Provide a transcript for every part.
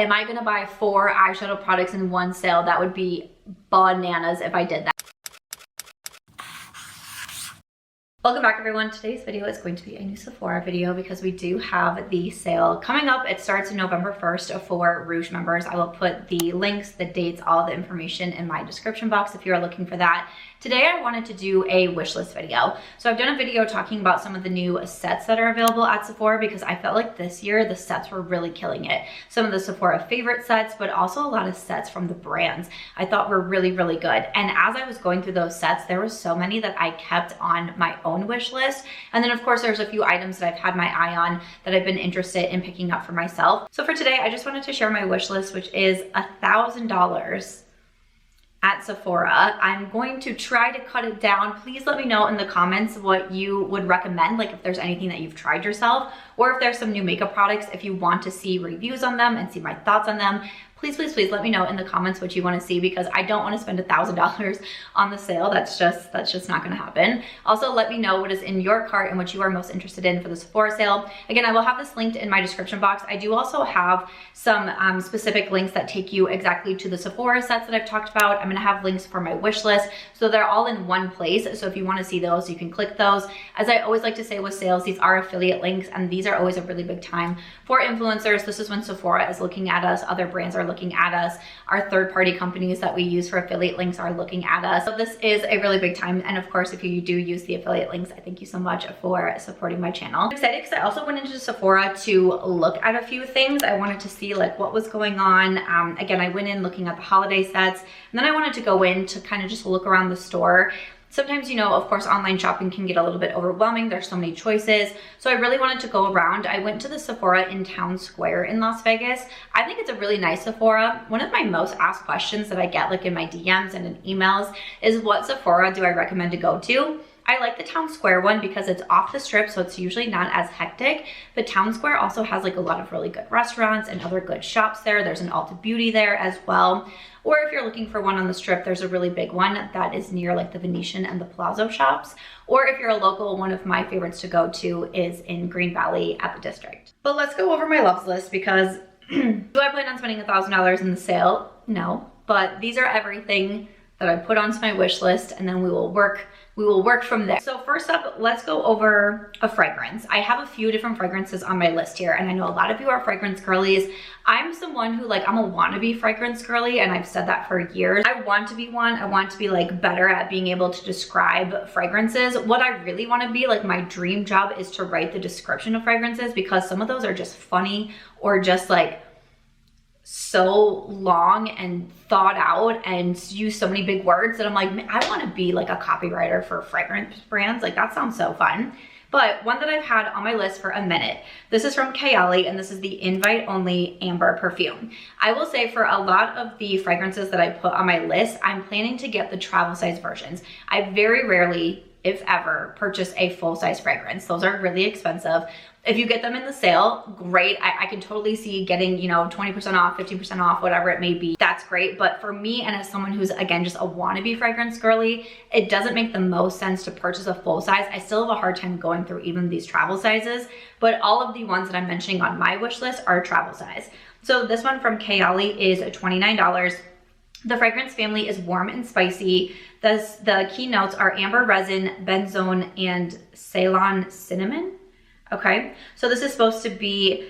am I gonna buy 4 eyeshadow products in one sale? That would be bananas if I did that. Welcome back everyone. Today's video is going to be a new Sephora video because we do have the sale coming up. It starts November 1st for Rouge members. I will put the links, the dates, all the information in my description box if you are looking for that. Today I wanted to do a wish list video. So I've done a video talking about some of the new sets that are available at Sephora because I felt like this year the sets were really killing it. Some of the Sephora favorite sets, but also a lot of sets from the brands I thought were really, really good. And as I was going through those sets, there were so many that I kept on my own wish list. And then of course there's a few items that I've had my eye on that I've been interested in picking up for myself. So for today, I just wanted to share my wish list, which is $1,000 at Sephora. I'm going to try to cut it down. Please let me know in the comments what you would recommend, like if there's anything that you've tried yourself, or if there's some new makeup products, if you want to see reviews on them and see my thoughts on them. Please, please, please let me know in the comments what you want to see because I don't want to spend $1,000 on the sale. That's just not going to happen. Also, let me know what is in your cart and what you are most interested in for the Sephora sale. Again, I will have this linked in my description box. I do also have some specific links that take you exactly to the Sephora sets that I've talked about. I'm going to have links for my wish list. So they're all in one place. So if you want to see those, you can click those. As I always like to say with sales, these are affiliate links and these are always a really big time for influencers. This is when Sephora is looking at us. Other brands are looking at us. Our third-party companies that we use for affiliate links are looking at us. So this is a really big time. And of course, if you do use the affiliate links, I thank you so much for supporting my channel. I'm excited because I also went into Sephora to look at a few things. I wanted to see like what was going on. Again, I went in looking at the holiday sets, and then I wanted to go in to kind of just look around the store. Sometimes, you know, of course, online shopping can get a little bit overwhelming. There's so many choices. So I really wanted to go around. I went to the Sephora in Town Square in Las Vegas. I think it's a really nice Sephora. One of my most asked questions that I get like in my DMs and in emails is what Sephora do I recommend to go to? I like the Town Square one because it's off the strip, so it's usually not as hectic. But Town Square also has like a lot of really good restaurants and other good shops there. There's an Ulta Beauty there as well. Or if you're looking for one on the strip, there's a really big one that is near like the Venetian and the Palazzo shops. Or if you're a local, one of my favorites to go to is in Green Valley at the District. But let's go over my loves list because do I plan on spending $1,000 in the sale? No, but these are everything that I put onto my wish list and then we will work from there. So first up, let's go over a fragrance. I have a few different fragrances on my list here, and I know a lot of you are fragrance girlies. I'm someone who I'm a wannabe fragrance girly, and I've said that for years. I want to be one. I want to be like better at being able to describe fragrances. What I really want to be, like my dream job, is to write the description of fragrances because some of those are just funny or just like so long and thought out and use so many big words that I'm like, I want to be like a copywriter for fragrance brands. Like that sounds so fun. But one that I've had on my list for a minute, this is from Kayali, and this is the Invite Only Amber Perfume. I will say for a lot of the fragrances that I put on my list, I'm planning to get the travel size versions. I very rarely, if ever, purchase a full-size fragrance. Those are really expensive. If you get them in the sale, great. I can totally see getting, 20% off, 15% off, whatever it may be. That's great. But for me, and as someone who's, again, just a wannabe fragrance girly, it doesn't make the most sense to purchase a full size. I still have a hard time going through even these travel sizes, but all of the ones that I'm mentioning on my wish list are travel size. So this one from Kayali is $29. The fragrance family is warm and spicy. The key notes are amber resin, benzone, and Ceylon cinnamon. Okay, so this is supposed to be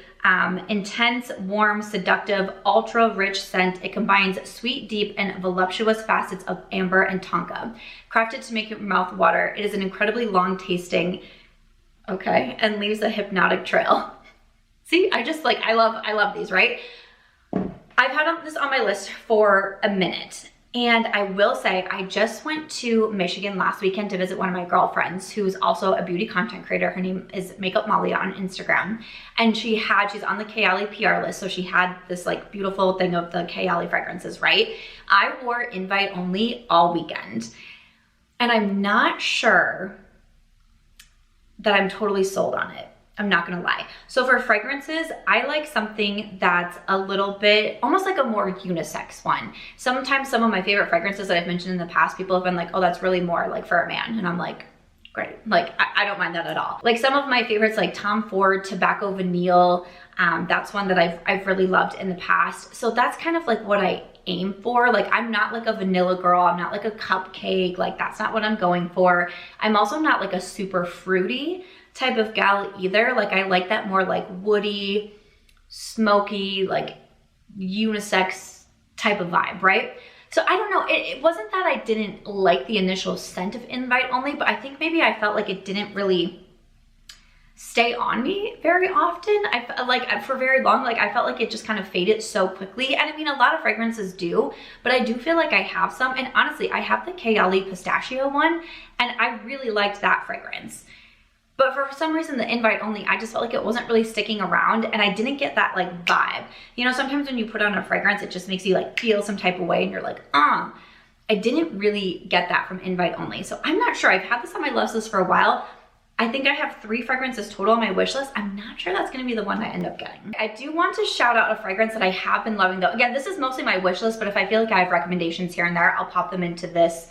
intense, warm, seductive, ultra rich scent. It combines sweet, deep, and voluptuous facets of amber and tonka, crafted to make your mouth water. It is an incredibly long tasting, okay, and leaves a hypnotic trail. See, I love these, right? I've had this on my list for a minute. And I will say, I just went to Michigan last weekend to visit one of my girlfriends who's also a beauty content creator. Her name is Makeup Molly on Instagram. And she's on the Kayali PR list. So she had this like beautiful thing of the Kayali fragrances, right? I wore Invite Only all weekend. And I'm not sure that I'm totally sold on it. I'm not gonna lie. So for fragrances, I like something that's a little bit, almost like a more unisex one. Sometimes some of my favorite fragrances that I've mentioned in the past, people have been like, oh, that's really more like for a man. And I'm like, great. Like, I don't mind that at all. Like some of my favorites, like Tom Ford, Tobacco Vanille, That's one that I've really loved in the past. So that's kind of like what I aim for. Like, I'm not like a vanilla girl. I'm not like a cupcake. Like, that's not what I'm going for. I'm also not like a super fruity type of gal either. Like, I like that more like woody, smoky, like unisex type of vibe, right? So I don't know, it wasn't that I didn't like the initial scent of Invite Only, but I think maybe I felt like it didn't really stay on me very often. I felt like for very long, like I felt like it just kind of faded so quickly. And I mean, a lot of fragrances do, but I do feel like I have some. And honestly, I have the Kayali pistachio one, and I really liked that fragrance. But for some reason, the Invite Only, I just felt like it wasn't really sticking around, and I didn't get that like vibe. You know, sometimes when you put on a fragrance, it just makes you like feel some type of way and you're like, I didn't really get that from Invite Only. So I'm not sure. I've had this on my list list for a while. I think I have 3 fragrances total on my wish list. I'm not sure that's gonna be the one I end up getting. I do want to shout out a fragrance that I have been loving though. Again, this is mostly my wish list, but if I feel like I have recommendations here and there, I'll pop them into this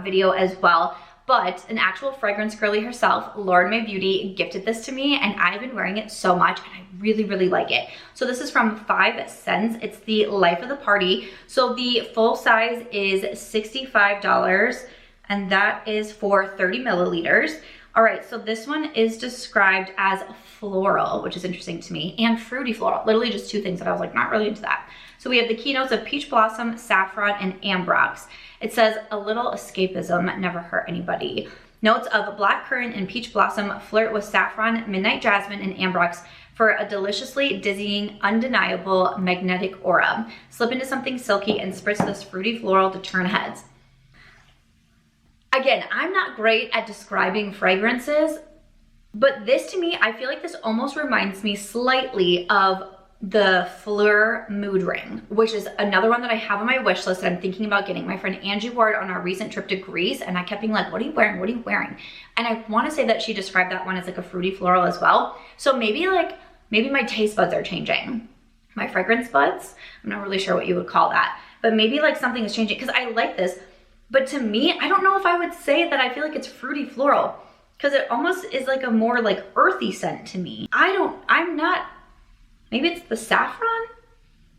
video as well. But an actual fragrance girly herself, Lauren May Beauty, gifted this to me, and I've been wearing it so much, and I really, really like it. So this is from 5 Sens. It's the Life of the Party. So the full size is $65, and that is for 30 milliliters. All right, so this one is described as floral, which is interesting to me, and fruity floral. Literally just 2 things that I was like, not really into that. So we have the keynotes of peach blossom, saffron, and ambrox. It says a little escapism, never hurt anybody. Notes of black currant and peach blossom flirt with saffron, midnight jasmine, and ambrox for a deliciously dizzying, undeniable magnetic aura. Slip into something silky and spritz this fruity floral to turn heads. Again, I'm not great at describing fragrances, but this to me, I feel like this almost reminds me slightly of the Phlur Mood Ring, which is another one that I have on my wish list that I'm thinking about getting. My friend Angie wore it on our recent trip to Greece, and I kept being like, what are you wearing? What are you wearing? And I want to say that she described that one as like a fruity floral as well. So maybe my taste buds are changing. My fragrance buds? I'm not really sure what you would call that, but maybe like something is changing because I like this. But to me, I don't know if I would say that I feel like it's fruity floral because it almost is like a more like earthy scent to me. I'm not, maybe it's the saffron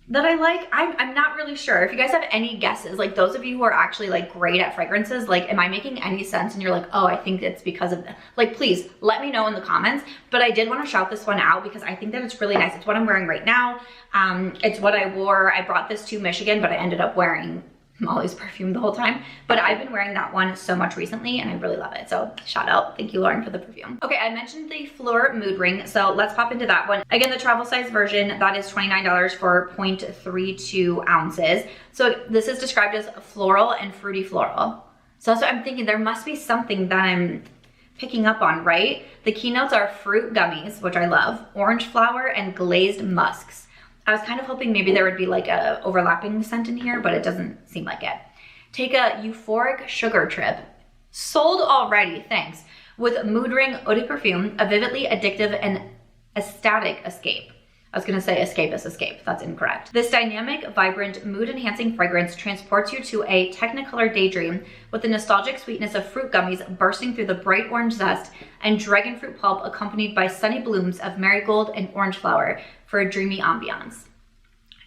that I like. I'm not really sure. If you guys have any guesses, like those of you who are actually like great at fragrances, like am I making any sense? And you're like, oh, I think it's because of that. Like, please let me know in the comments. But I did want to shout this one out because I think that it's really nice. It's what I'm wearing right now. It's what I wore. I brought this to Michigan, but I ended up wearing Molly's perfume the whole time, but I've been wearing that one so much recently and I really love it. So shout out, thank you Lauren for the perfume. Okay, I mentioned the Phlur Mood Ring, so let's pop into that one. Again, the travel size version, that is $29 for 0.32 ounces. So this is described as floral and fruity floral. So that's what I'm thinking, there must be something that I'm picking up on, right? The keynotes are fruit gummies, which I love, orange flower, and glazed musks. I was kind of hoping maybe there would be like a overlapping scent in here, but it doesn't seem like it. Take a euphoric sugar trip. Sold already, thanks. With Mood Ring Eau de Perfume, a vividly addictive and ecstatic escape. I was gonna say escapist escape, that's incorrect. This dynamic, vibrant, mood-enhancing fragrance transports you to a technicolor daydream with the nostalgic sweetness of fruit gummies bursting through the bright orange zest and dragon fruit pulp accompanied by sunny blooms of marigold and orange flower for a dreamy ambiance.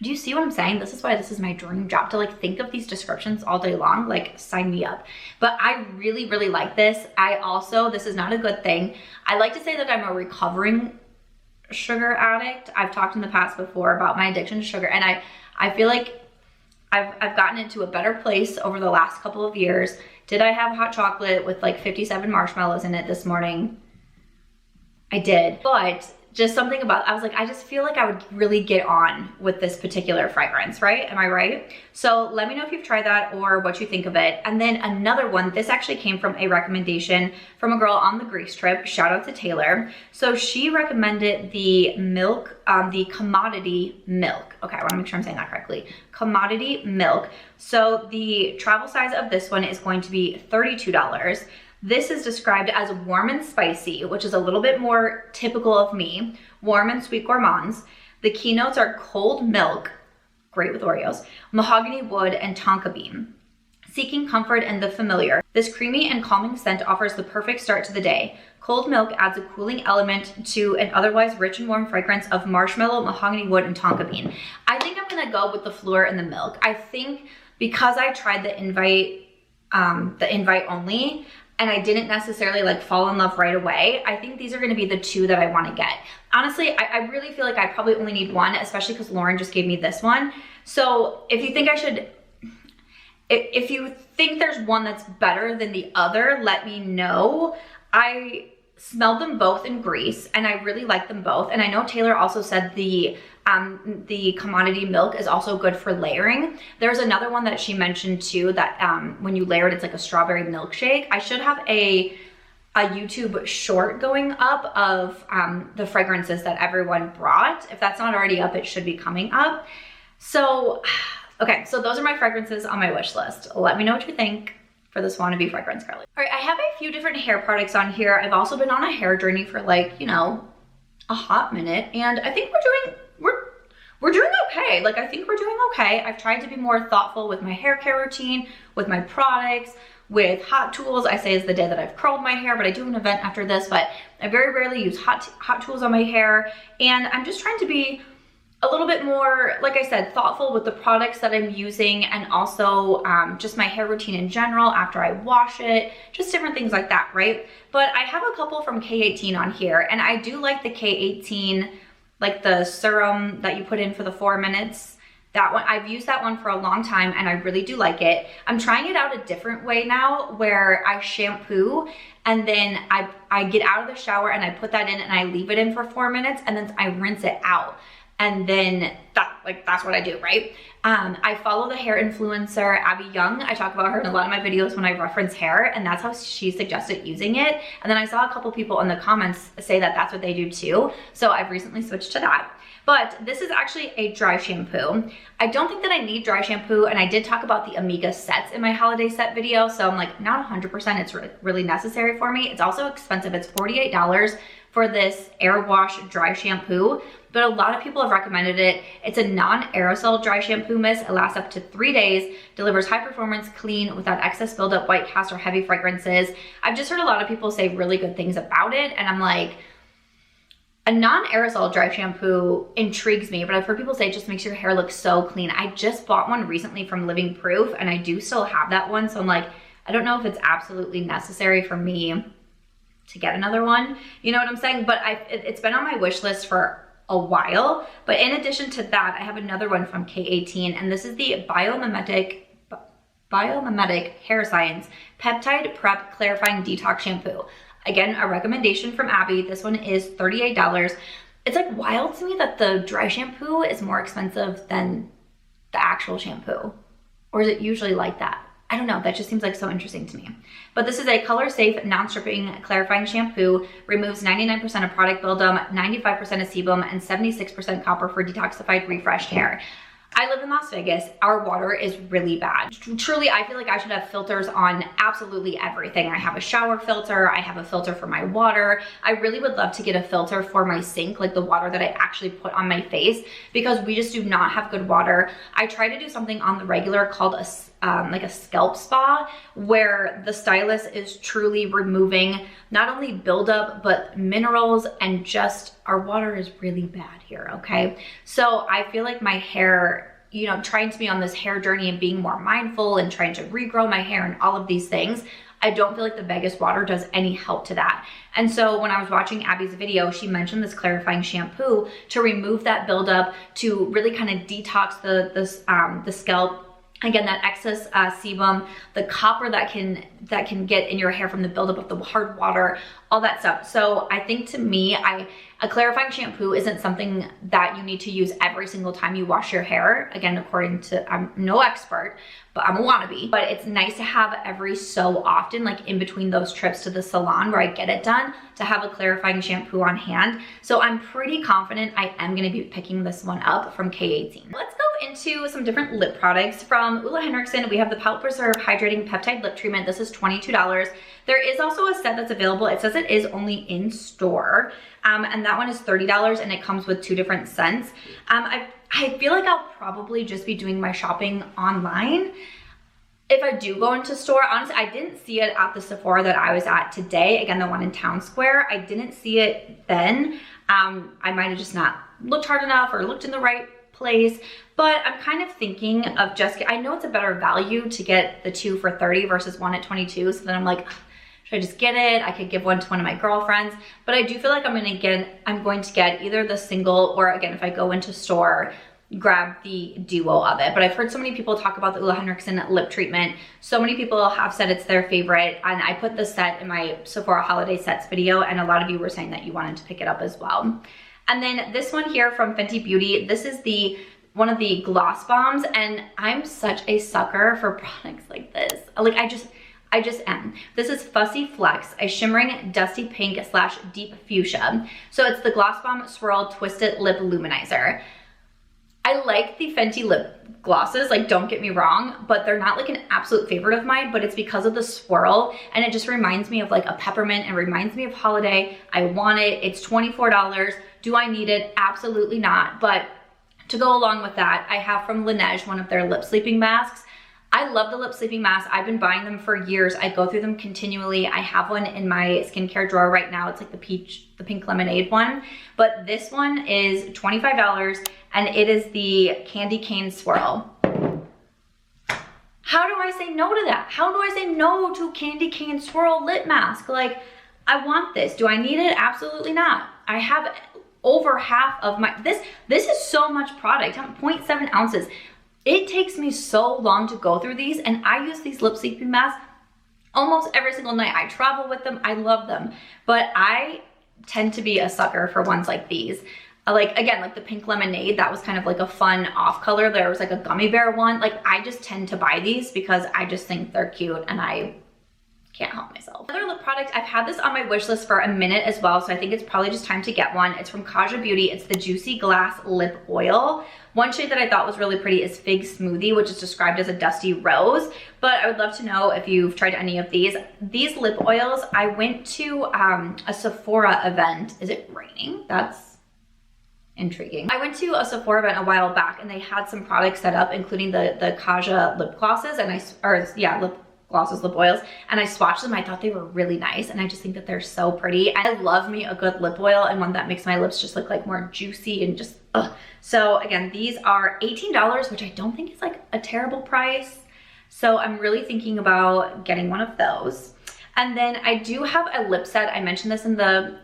Do you see what I'm saying? This is why this is my dream job, to like think of these descriptions all day long, like sign me up. But I really, really like this. This is not a good thing. I like to say that I'm a recovering sugar addict. I've talked in the past before about my addiction to sugar, and I feel like I've gotten into a better place over the last couple of years. Did I have hot chocolate with like 57 marshmallows in it this morning? I did, but just something about, I was like, I just feel like I would really get on with this particular fragrance, right? Am I right? So let me know if you've tried that or what you think of it. And then another one, this actually came from a recommendation from a girl on the Greece trip. Shout out to Taylor. So she recommended the milk, the commodity milk. Okay, I wanna make sure I'm saying that correctly. Commodity milk. So the travel size of this one is going to be $32. This is described as warm and spicy, which is a little bit more typical of me. Warm and sweet gourmands. The keynotes are cold milk, great with Oreos, mahogany wood, and tonka bean. Seeking comfort in the familiar, this creamy and calming scent offers the perfect start to the day. Cold milk adds a cooling element to an otherwise rich and warm fragrance of marshmallow, mahogany wood, and tonka bean. I think I'm gonna go with the Phlur and the milk. I think because I tried the invite only, and I didn't necessarily like fall in love right away, I think these are gonna be the two that I wanna get. Honestly, I really feel like I probably only need one, especially because Lauren just gave me this one. So if you think I should, if you think there's one that's better than the other, let me know. I smelled them both in Greece and I really like them both. And I know Taylor also said the commodity milk is also good for layering. There's another one that she mentioned too that when you layer it, it's like a strawberry milkshake. I should have a YouTube short going up of the fragrances that everyone brought. If that's not already up, it should be coming up. So, okay, so those are my fragrances on my wish list. Let me know what you think for this wannabe fragrance girly. All right, I have a few different hair products on here. I've also been on a hair journey for like, you know, a hot minute, and I think we're doing okay. Like, I think we're doing okay. I've tried to be more thoughtful with my hair care routine, with my products, with hot tools. I say it's the day that I've curled my hair, but I do an event after this, but I very rarely use hot tools on my hair, and I'm just trying to be a little bit more, like I said, thoughtful with the products that I'm using, and also just my hair routine in general after I wash it, just different things like that, right? But I have a couple from K18 on here, and I do like the K18, like the serum that you put in for the 4 minutes. That one, I've used that one for a long time and I really do like it. I'm trying it out a different way now where I shampoo and then I get out of the shower and I put that in and I leave it in for 4 minutes and then I rinse it out. And then that's what I do, right? I follow the hair influencer, Abby Young. I talk about her in a lot of my videos when I reference hair, and that's how she suggested using it. And then I saw a couple people in the comments say that that's what they do too. So I've recently switched to that. But this is actually a dry shampoo. I don't think that I need dry shampoo, and I did talk about the Amiga sets in my holiday set video, so I'm like not 100% it's really necessary for me. It's also expensive. It's $48 for this air wash dry shampoo, but a lot of people have recommended it. It's a non-aerosol dry shampoo mist. It lasts up to 3 days, delivers high performance, clean, without excess buildup, white cast, or heavy fragrances. I've just heard a lot of people say really good things about it, and I'm like, a non-aerosol dry shampoo intrigues me, but I've heard people say it just makes your hair look so clean. I just bought one recently from Living Proof, and I do still have that one, so I'm like, I don't know if it's absolutely necessary for me to get another one. You know what I'm saying? But it's been on my wish list for a while. But in addition to that, I have another one from K18, and this is the Biomimetic Hair Science Peptide Prep Clarifying Detox Shampoo. Again, a recommendation from Abby. This one is $38. It's like wild to me that the dry shampoo is more expensive than the actual shampoo. Or is it usually like that? I don't know, that just seems like so interesting to me. But this is a color-safe, non-stripping clarifying shampoo, removes 99% of product buildup, 95% of sebum, and 76% copper for detoxified, refreshed hair. I live in Las Vegas. Our water is really bad. Truly, I feel like I should have filters on absolutely everything. I have a shower filter. I have a filter for my water. I really would love to get a filter for my sink, like the water that I actually put on my face, because we just do not have good water. I try to do something on the regular called like a scalp spa, where the stylist is truly removing not only buildup, but minerals, and just our water is really bad here, okay? So I feel like my hair, you know, trying to be on this hair journey and being more mindful and trying to regrow my hair and all of these things, I don't feel like the Vegas water does any help to that. And so when I was watching Abby's video, she mentioned this clarifying shampoo to remove that buildup, to really kind of detox the scalp. Again, that excess sebum, the copper that can get in your hair from the buildup of the hard water, all that stuff. So I think, to me, a clarifying shampoo isn't something that you need to use every single time you wash your hair. Again, according to, I'm no expert, but I'm a wannabe. But it's nice to have every so often, like in between those trips to the salon where I get it done, to have a clarifying shampoo on hand. So I'm pretty confident I am gonna be picking this one up from K18. Let's go into some different lip products. From Olehenriksen, we have the Pout Preserve Hydrating Peptide Lip Treatment. This is $22. There is also a set that's available. It says it is only in store, and that one is $30, and it comes with 2 different scents. I feel like I'll probably just be doing my shopping online. if I do go into store, honestly, I didn't see it at the Sephora that I was at today. Again, the one in Town Square. I didn't see it then. I might have just not looked hard enough or looked in the right place, but I'm kind of thinking of just, I know it's a better value to get the 2 for $30 versus 1 at $22. So then I'm like, should I just get it? I could give one to one of my girlfriends, but I do feel like I'm going to get either the single or, again, if I go into store, grab the duo of it. But I've heard so many people talk about the Olehenriksen Lip Treatment. So many people have said it's their favorite, and I put the set in my Sephora holiday sets video, and a lot of you were saying that you wanted to pick it up as well. And then this one here from Fenty Beauty, this is one of the gloss bombs, and I'm such a sucker for products like this. Like I just am. This is Fussy Flex, a shimmering dusty pink / deep fuchsia. So it's the Gloss Bomb Swirl Twisted Lip Luminizer. I like the Fenty lip glosses, like don't get me wrong, but they're not like an absolute favorite of mine, but it's because of the swirl, and it just reminds me of like a peppermint and reminds me of holiday. I want it. It's $24. Do I need it? Absolutely not. But to go along with that, I have from Laneige one of their lip sleeping masks. I love the lip sleeping masks. I've been buying them for years. I go through them continually. I have one in my skincare drawer right now. It's like the pink lemonade one. But this one is $25, and it is the Candy Cane Swirl. How do I say no to that? How do I say no to Candy Cane Swirl lip mask? Like, I want this. Do I need it? Absolutely not. I have over half of my, this is so much product, 0.7 ounces. It takes me so long to go through these, and I use these lip sleeping masks almost every single night. I travel with them. I love them, but I tend to be a sucker for ones like these. Like, again, like the pink lemonade, that was kind of like a fun off color. There was like a gummy bear one. Like, I just tend to buy these because I just think they're cute, and I can't help myself. Another lip product, I've had this on my wish list for a minute as well, so I think it's probably just time to get one. It's from Kaja Beauty. It's the Juicy Glass Lip Oil. One shade that I thought was really pretty is Fig Smoothie, which is described as a dusty rose, but I would love to know if you've tried any of these. These lip oils, I went to a Sephora event. Is it raining? That's intriguing. I went to a Sephora event a while back, and they had some products set up, including the Kaja lip glosses, and lip glosses, lip oils, and I swatched them. I thought they were really nice, and I just think that they're so pretty. And I love me a good lip oil, and one that makes my lips just look like more juicy and just ugh. So again, these are $18, which I don't think is like a terrible price. So I'm really thinking about getting one of those. And then I do have a lip set. I mentioned this in the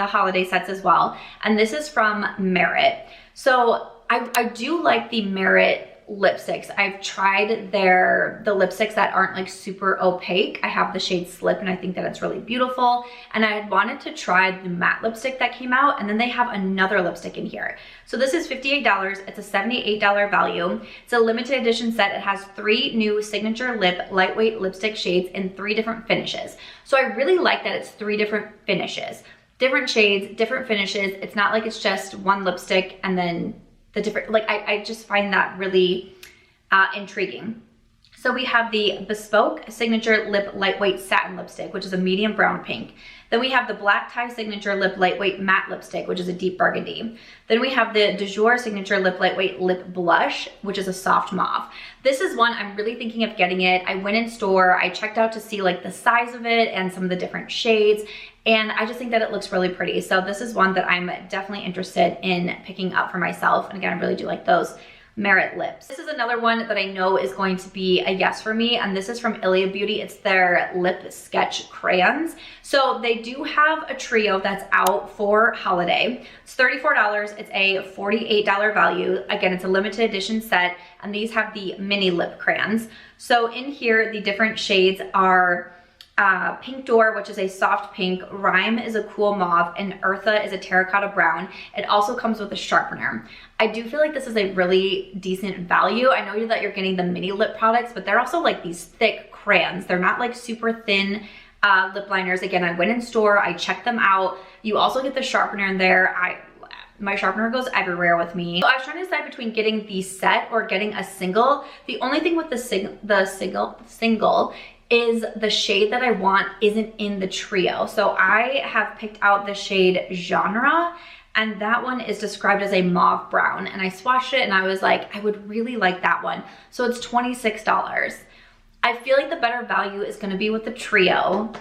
holiday sets as well, and this is from Merit. So I do like the Merit lipsticks. I've tried the lipsticks that aren't like super opaque. I have the shade Slip, and I think that it's really beautiful. And I had wanted to try the matte lipstick that came out, and then they have another lipstick in here. So this is $58. It's a $78 value. It's a limited edition set. It has 3 new signature lip lightweight lipstick shades in 3 different finishes. So I really like that it's 3 different finishes, different shades, different finishes. It's not like it's just one lipstick and then the different, like I just find that really intriguing. So we have the Bespoke Signature Lip Lightweight Satin Lipstick, which is a medium brown pink. Then we have the Black Tie Signature Lip Lightweight Matte Lipstick, which is a deep burgundy. Then we have the Du Jour Signature Lip Lightweight Lip Blush, which is a soft mauve. This is one I'm really thinking of getting it. I went in store, I checked out to see like the size of it and some of the different shades, and I just think that it looks really pretty. So this is one that I'm definitely interested in picking up for myself. And again, I really do like those Merit lips. This is another one that I know is going to be a yes for me, and this is from Ilia Beauty. It's their lip sketch crayons. So they do have a trio that's out for holiday. It's $34. It's a $48 value. Again, it's a limited edition set, and these have the mini lip crayons. So in here, the different shades are Pink Door, which is a soft pink, Rhyme is a cool mauve, and Eartha is a terracotta brown. It also comes with a sharpener. I do feel like this is a really decent value. I know that you're getting the mini lip products, but they're also like these thick crayons. They're not like super thin lip liners. Again, I went in store, I checked them out. You also get the sharpener in there. My sharpener goes everywhere with me. So I was trying to decide between getting the set or getting a single. The only thing with the single is the shade that I want isn't in the trio. So I have picked out the shade Genre, and that one is described as a mauve brown, and I swatched it and I was like, I would really like that one. So it's $26. I feel like the better value is gonna be with the trio.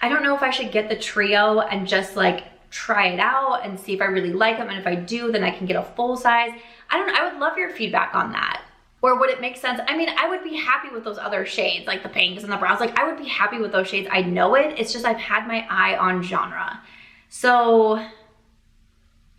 I don't know if I should get the trio and just like try it out and see if I really like them, and if I do, then I can get a full size. I don't know, I would love your feedback on that. Or would it make sense? I mean, I would be happy with those other shades, like the pinks and the browns. Like, I would be happy with those shades. I know it. It's just I've had my eye on genre. So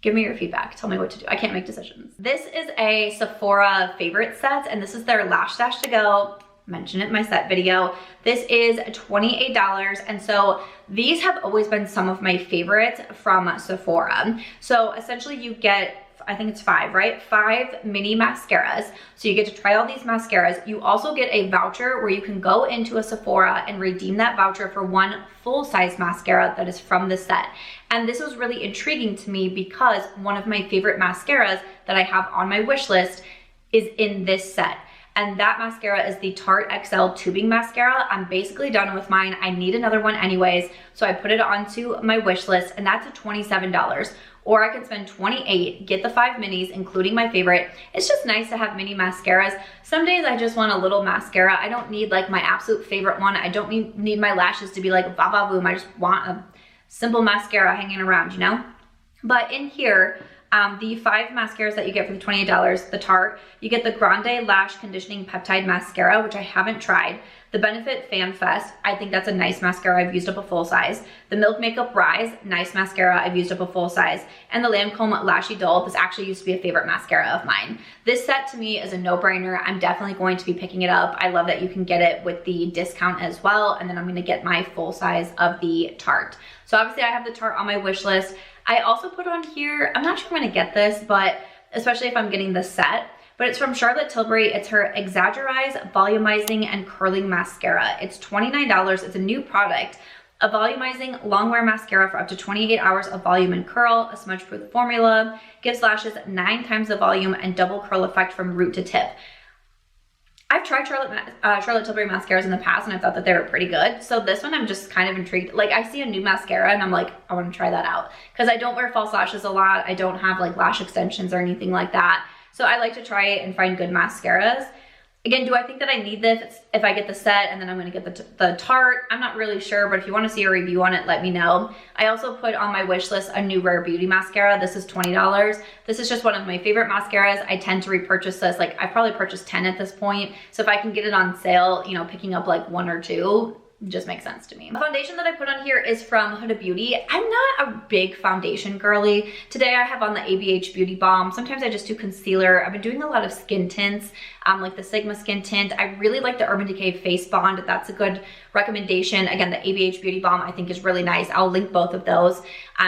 give me your feedback. Tell me what to do. I can't make decisions. This is a Sephora favorite set, and this is their Lash Stash to Go. Mention it in my set video. This is $28, and so these have always been some of my favorites from Sephora. So essentially you get, I think it's 5, right? 5 mini mascaras. So you get to try all these mascaras. You also get a voucher where you can go into a Sephora and redeem that voucher for 1 full-size mascara that is from the set. And this was really intriguing to me because one of my favorite mascaras that I have on my wish list is in this set. And that mascara is the Tarte XL Tubing Mascara. I'm basically done with mine. I need another one anyways, so I put it onto my wish list, and that's $27. Or I can spend $28, get the 5 minis, including my favorite. It's just nice to have mini mascaras. Some days I just want a little mascara. I don't need like my absolute favorite one. I don't need my lashes to be like va va voom. I just want a simple mascara hanging around, you know? But in here, the 5 mascaras that you get for the $28, the Tarte, you get the Grande Lash Conditioning Peptide Mascara, which I haven't tried. The Benefit Fan Fest, I think that's a nice mascara. I've used up a full size. The Milk Makeup Rise, nice mascara. I've used up a full size. And the Lancome Lashy Dull, this actually used to be a favorite mascara of mine. This set to me is a no-brainer. I'm definitely going to be picking it up. I love that you can get it with the discount as well. And then I'm gonna get my full size of the Tarte. So obviously I have the Tarte on my wish list. I also put on here, I'm not sure I'm gonna get this, but especially if I'm getting the set, but it's from Charlotte Tilbury. It's her Exaggerize Volumizing and Curling Mascara. It's $29, it's a new product. A volumizing long wear mascara for up to 28 hours of volume and curl, a smudge proof formula, gives lashes 9 times the volume and double curl effect from root to tip. I've tried Charlotte Tilbury mascaras in the past, and I thought that they were pretty good. So this one I'm just kind of intrigued. Like, I see a new mascara and I'm like, I want to try that out. Because I don't wear false lashes a lot. I don't have like lash extensions or anything like that. So I like to try it and find good mascaras. Again, do I think that I need this if I get the set and then I'm going to get the Tarte? I'm not really sure, but if you want to see a review on it, let me know. I also put on my wish list a new Rare Beauty mascara. This is $20. This is just one of my favorite mascaras. I tend to repurchase this. Like, I've probably purchased 10 at this point. So if I can get it on sale, you know, picking up like 1 or 2 just makes sense to me. The foundation that I put on here is from Huda Beauty. I'm not a big foundation girly. Today I have on the ABH Beauty Balm. Sometimes I just do concealer. I've been doing a lot of skin tints, like the Sigma skin tint. I really like the Urban Decay Face Bond. That's a good recommendation. Again, the ABH Beauty Balm I think is really nice. I'll link both of those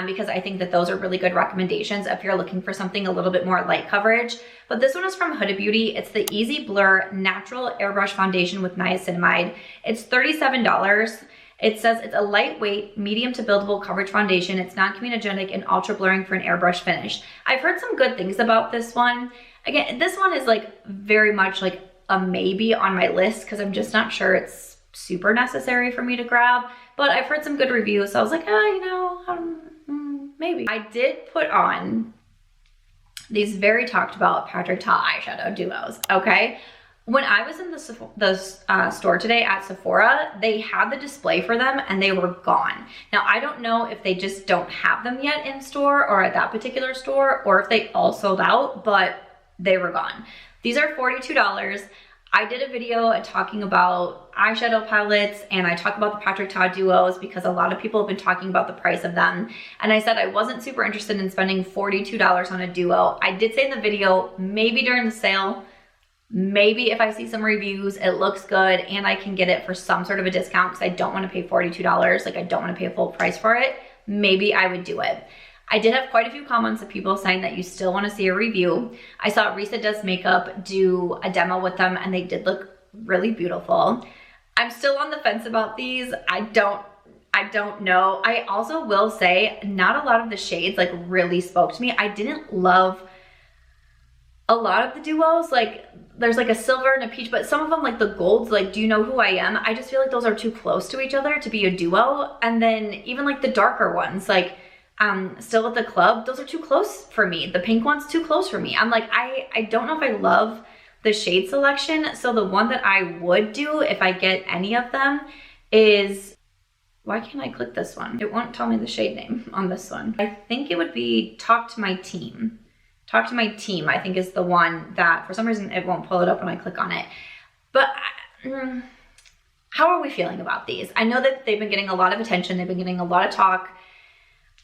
because I think that those are really good recommendations if you're looking for something a little bit more light coverage. But this one is from Huda Beauty. It's the Easy Blur Natural Airbrush Foundation with Niacinamide. It's $37. It says it's a lightweight, medium to buildable coverage foundation. It's non-comedogenic and ultra blurring for an airbrush finish. I've heard some good things about this one. Again, this one is like very much like a maybe on my list because I'm just not sure it's super necessary for me to grab, but I've heard some good reviews. So I was like, oh, you know, maybe. I did put on these very talked about Patrick Ta eyeshadow duos, okay? When I was in the store today at Sephora, they had the display for them and they were gone. Now, I don't know if they just don't have them yet in store or at that particular store or if they all sold out, but they were gone. These are $42. I did a video talking about eyeshadow palettes and I talk about the Patrick Ta duos because a lot of people have been talking about the price of them. And I said I wasn't super interested in spending $42 on a duo. I did say in the video, maybe during the sale, maybe if I see some reviews, it looks good and I can get it for some sort of a discount because I don't want to pay $42. Like, I don't want to pay a full price for it. Maybe I would do it. I did have quite a few comments of people saying that you still want to see a review. I saw Risa Does Makeup do a demo with them and they did look really beautiful. I'm still on the fence about these. I don't know. I also will say not a lot of the shades like really spoke to me. I didn't love a lot of the duos. Like, there's like a silver and a peach, but some of them, like the golds, like Do You Know Who I Am? I just feel like those are too close to each other to be a duo. And then even like the darker ones, like Still at the Club, those are too close for me. The pink one's too close for me. I'm like, I don't know if I love the shade selection. So the one that I would do if I get any of them is, why can't I click this one? It won't tell me the shade name on this one. I think it would be Talk to My Team. Talk to My Team, I think, is the one that for some reason it won't pull it up when I click on it. But how are we feeling about these? I know that they've been getting a lot of attention. They've been getting a lot of talk.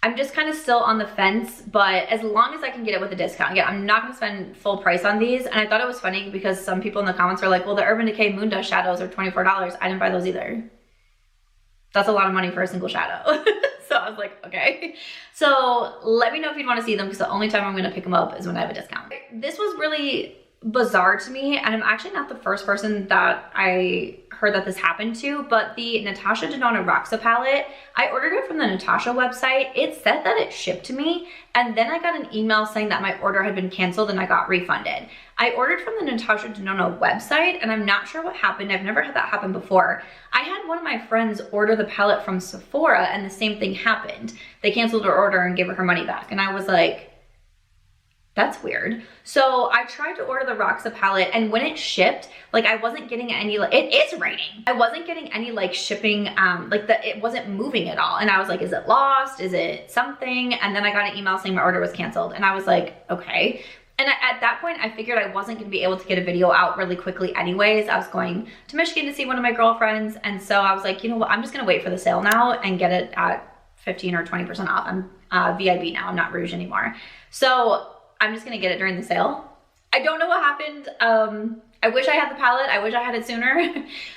I'm just kind of still on the fence, but as long as I can get it with a discount. Again, I'm not going to spend full price on these. And I thought it was funny because some people in the comments were like, well, the Urban Decay Moon Dust shadows are $24. I didn't buy those either. That's a lot of money for a single shadow. So I was like, okay. So let me know if you'd want to see them, because the only time I'm going to pick them up is when I have a discount. This was really bizarre to me, and I'm actually not the first person that I heard that this happened to, but the Natasha Denona Roxa palette, I ordered it from the Natasha website. It said that it shipped to me, and then I got an email saying that my order had been canceled and I got refunded. I ordered from the Natasha Denona website, and I'm not sure what happened. I've never had that happen before. I had one of my friends order the palette from Sephora, and the same thing happened. They canceled her order and gave her money back, and I was like, that's weird. So I tried to order the Roxa palette, and when it shipped, like, I wasn't getting any, like, it is raining. I wasn't getting any like shipping, it wasn't moving at all. And I was like, is it lost? Is it something? And then I got an email saying my order was canceled, and I was like, okay. And at that point, I figured I wasn't gonna be able to get a video out really quickly anyways. I was going to Michigan to see one of my girlfriends. And so I was like, you know what, I'm just gonna wait for the sale now and get it at 15 or 20% off. I'm VIB now, I'm not Rouge anymore. So I'm just gonna get it during the sale. I don't know what happened. I wish I had the palette. I wish I had it sooner.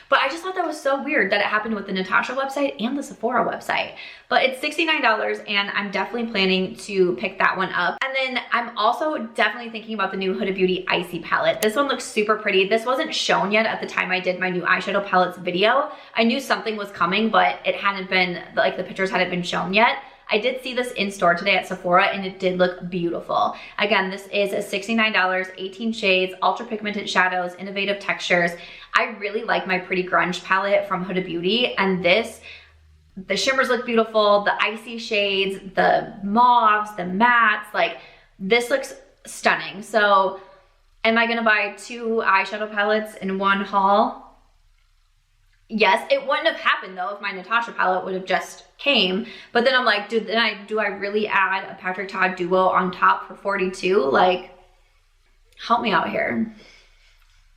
But I just thought that was so weird that it happened with the Natasha website and the Sephora website. But it's $69, and I'm definitely planning to pick that one up. And then I'm also definitely thinking about the new Huda Beauty Icy palette. This one looks super pretty. This wasn't shown yet at the time I did my new eyeshadow palettes video. I knew something was coming, but it hadn't been, like, the pictures hadn't been shown yet. I did see this in store today at Sephora, and it did look beautiful. Again, this is $69, 18 shades, ultra pigmented shadows, innovative textures. I really like my Pretty Grunge palette from Huda Beauty, and the shimmers look beautiful, the icy shades, the mauves, the mattes, like, this looks stunning. So am I gonna buy 2 eyeshadow palettes in one haul? Yes, it wouldn't have happened though if my Natasha palette would have just came. But then I'm like, do I really add a Patrick Todd duo on top for $42? Like, help me out here.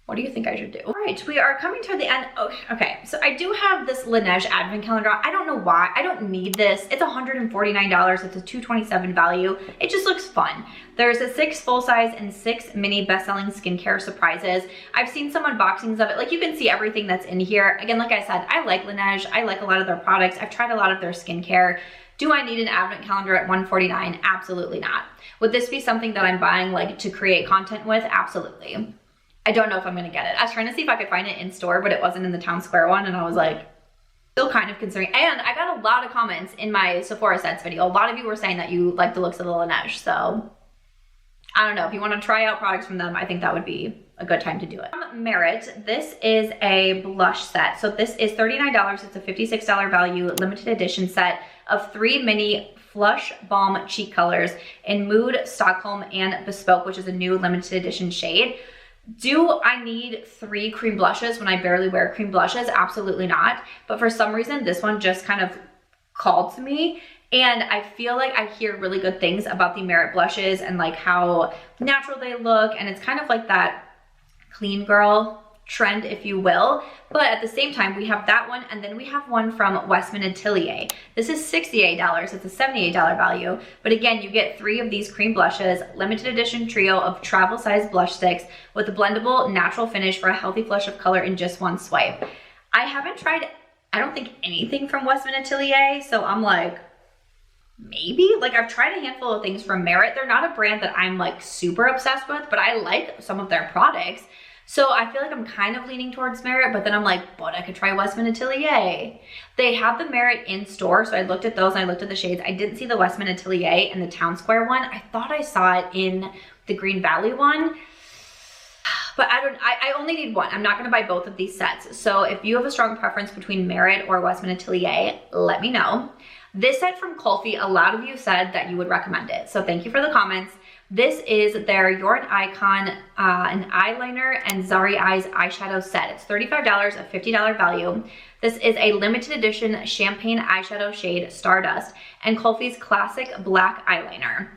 What do you think I should do? All right, we are coming to the end. Oh, okay, so I do have this Laneige advent calendar. I don't know why. I don't need this. It's $149. It's a $227 value. It just looks fun. There's a 6 full size and 6 mini best-selling skincare surprises. I've seen some unboxings of it. Like, you can see everything that's in here. Again, like I said, I like Laneige. I like a lot of their products. I've tried a lot of their skincare. Do I need an advent calendar at $149? Absolutely not. Would this be something that I'm buying, like, to create content with? Absolutely. I don't know if I'm gonna get it. I was trying to see if I could find it in store, but it wasn't in the Town Square one, and I was like, still kind of considering. And I got a lot of comments in my Sephora Sets video. A lot of you were saying that you like the looks of the Laneige, so I don't know. If you wanna try out products from them, I think that would be a good time to do it. From Merit, this is a blush set. So this is $39. It's a $56 value limited edition set of 3 mini Flush Balm cheek colors in Mood, Stockholm, and Bespoke, which is a new limited edition shade. Do I need 3 cream blushes when I barely wear cream blushes? Absolutely not. But for some reason, this one just kind of called to me. And I feel like I hear really good things about the Merit blushes and like how natural they look. And it's kind of like that clean girl trend, if you will. But at the same time, we have that one, and then we have one from Westman Ateilier. This is $68. It's a $78 value. But again, you get 3 of these cream blushes, limited edition trio of travel size blush sticks with a blendable natural finish for a healthy flush of color in just one swipe. I haven't tried, I don't think, anything from Westman Ateilier, so I'm like, maybe. Like, I've tried a handful of things from Merit. They're not a brand that I'm like super obsessed with, but I like some of their products. So I feel like I'm kind of leaning towards Merit, but then I'm like, but I could try Westman Ateilier. They have the Merit in store, so I looked at those and I looked at the shades. I didn't see the Westman Ateilier in the Town Square one. I thought I saw it in the Green Valley one, but I only need one. I'm not gonna buy both of these sets. So if you have a strong preference between Merit or Westman Ateilier, let me know. This set from Kulfi, a lot of you said that you would recommend it, so thank you for the comments. This is their You're an Icon, an eyeliner and Zari Eyes eyeshadow set. It's $35, a $50 value. This is a limited edition champagne eyeshadow shade Stardust and Kulfi's classic black eyeliner.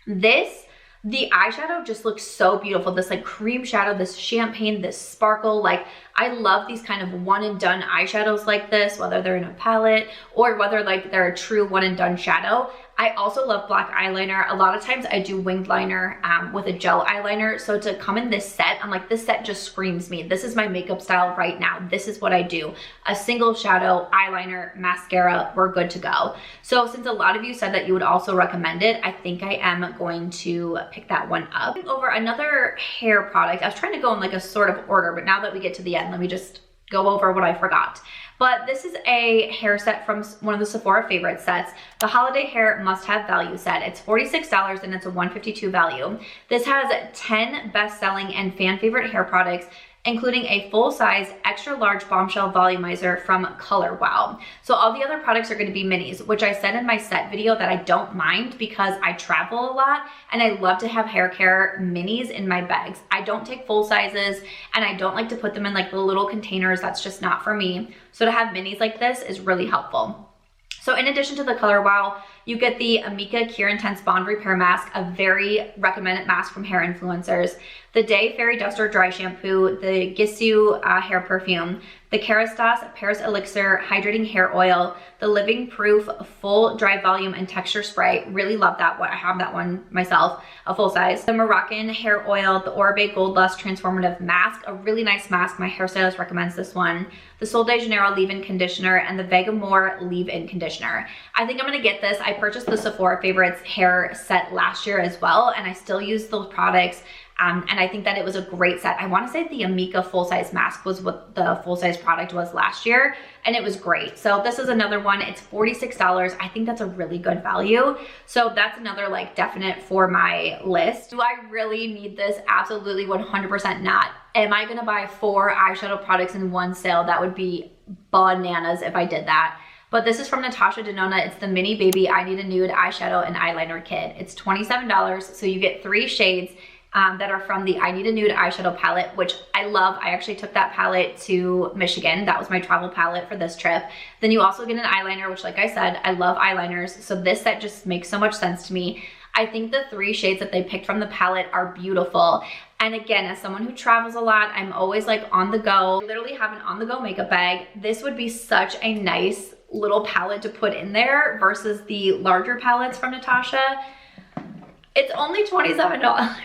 The eyeshadow just looks so beautiful. This like cream shadow, this champagne, this sparkle. Like, I love these kind of one and done eyeshadows like this, whether they're in a palette or whether like they're a true one and done shadow. I also love black eyeliner. A lot of times I do winged liner with a gel eyeliner. So to come in this set, I'm like, this set just screams me. This is my makeup style right now. This is what I do. A single shadow, eyeliner, mascara, we're good to go. So since a lot of you said that you would also recommend it, I think I am going to pick that one up. Over another hair product. I was trying to go in like a sort of order, but now that we get to the end, let me just go over what I forgot. But this is a hair set from one of the Sephora favorite sets, the Holiday Hair Must Have Value set. It's $46 and it's a $152 value. This has 10 best-selling and fan favorite hair products, including a full-size extra large bombshell volumizer from Color Wow. So all the other products are going to be minis, which I said in my set video that I don't mind because I travel a lot and I love to have hair care minis in my bags. I don't take full sizes and I don't like to put them in like the little containers. That's just not for me. So to have minis like this is really helpful. So in addition to the Color Wow, you get the Amika Cure Intense Bond Repair Mask, a very recommended mask from hair influencers, the Day Fairy Duster Dry Shampoo, the Gissu hair perfume, the Kerastase Paris Elixir Hydrating Hair Oil, the Living Proof Full Dry Volume and Texture Spray. Really love that one. I have that one myself, a full size. The Moroccan Hair Oil, the Oribe Gold Lust Transformative Mask, a really nice mask. My hairstylist recommends this one. The Sol de Janeiro Leave-In Conditioner and the Vegamour Leave-In Conditioner. I think I'm gonna get this. I purchased the Sephora Favorites hair set last year as well, and I still use those products. And I think that it was a great set. I want to say the Amika full-size mask was what the full-size product was last year, and it was great. So this is another one. It's $46. I think that's a really good value. So that's another like definite for my list. Do I really need this? Absolutely 100% not. Am I gonna buy 4 eyeshadow products in one sale? That would be bananas if I did that. But this is from Natasha Denona. It's the Mini Baby I Need a Nude Eyeshadow and Eyeliner Kit. It's $27, so you get 3 shades that are from the I Need a Nude eyeshadow palette, which I love. I actually took that palette to Michigan. That was my travel palette for this trip. Then you also get an eyeliner, which like I said, I love eyeliners. So this set just makes so much sense to me. I think the 3 shades that they picked from the palette are beautiful. And again, as someone who travels a lot, I'm always like on the go. I literally have an on the go makeup bag. This would be such a nice little palette to put in there versus the larger palettes from Natasha. It's only $27.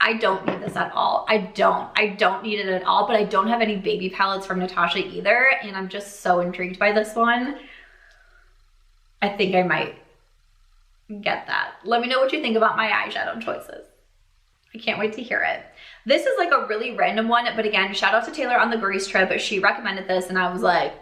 I don't need this at all. I don't need it at all, but I don't have any baby palettes from Natasha either, and I'm just so intrigued by this one. I think I might get that. Let me know what you think about my eyeshadow choices. I can't wait to hear it. This is like a really random one, but again, shout out to Taylor on the Greece trip. She recommended this and I was like,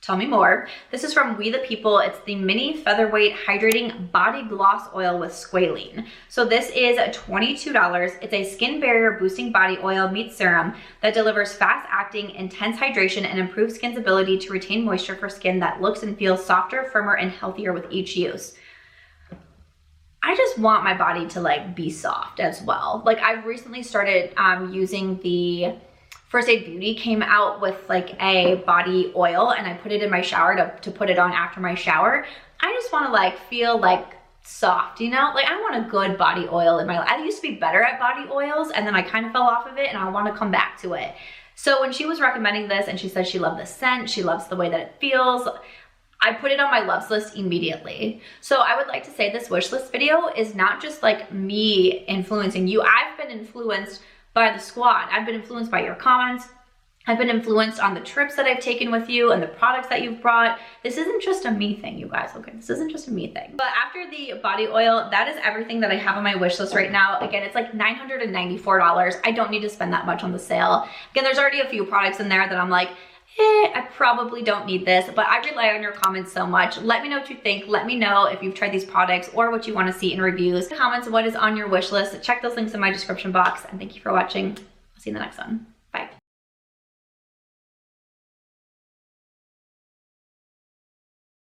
tell me more. This is from Oui the People. It's the Mini Featherweight Hydrating Body Gloss Oil with Squalene. So this is $22. It's a skin barrier boosting body oil meets serum that delivers fast acting, intense hydration and improves skin's ability to retain moisture for skin that looks and feels softer, firmer, and healthier with each use. I just want my body to like be soft as well. Like I've recently started using the First Aid Beauty came out with like a body oil and I put it in my shower to put it on after my shower. I just want to like feel like soft, you know? Like I want a good body oil in my life. I used to be better at body oils and then I kind of fell off of it and I want to come back to it. So when she was recommending this and she said she loved the scent, she loves the way that it feels, I put it on my loves list immediately. So I would like to say this wish list video is not just like me influencing you. I've been influenced by the squad. I've been influenced by your comments. I've been influenced on the trips that I've taken with you and the products that you've brought. This isn't just a me thing, you guys, okay? This isn't just a me thing. But after the body oil, that is everything that I have on my wish list right now. Again, it's like $994. I don't need to spend that much on the sale. Again, there's already a few products in there that I'm like, I probably don't need this, but I rely on your comments so much. Let me know what you think. Let me know if you've tried these products or what you want to see in reviews. Comments what is on your wish list. Check those links in my description box, and thank you for watching. I'll see you in the next one.